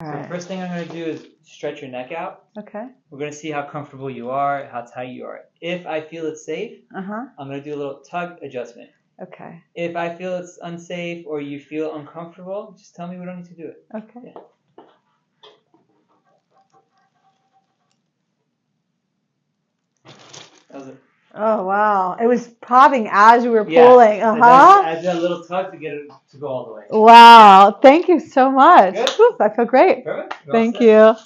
All So the right. first thing I'm going to do is stretch your neck out. Okay. We're going to see how comfortable you are, how tight you are. If I feel it's safe, Uh-huh. I'm going to do a little tug adjustment. Okay. If I feel it's unsafe or you feel uncomfortable, just tell me we don't need to do it. Okay. Yeah. How's it? Oh, wow. It was popping as you were Yeah. pulling. I did a little tug to get it to go all the way. Wow. Thank you so much. Good. Whew, I feel great. Perfect. You're all Thank set. you.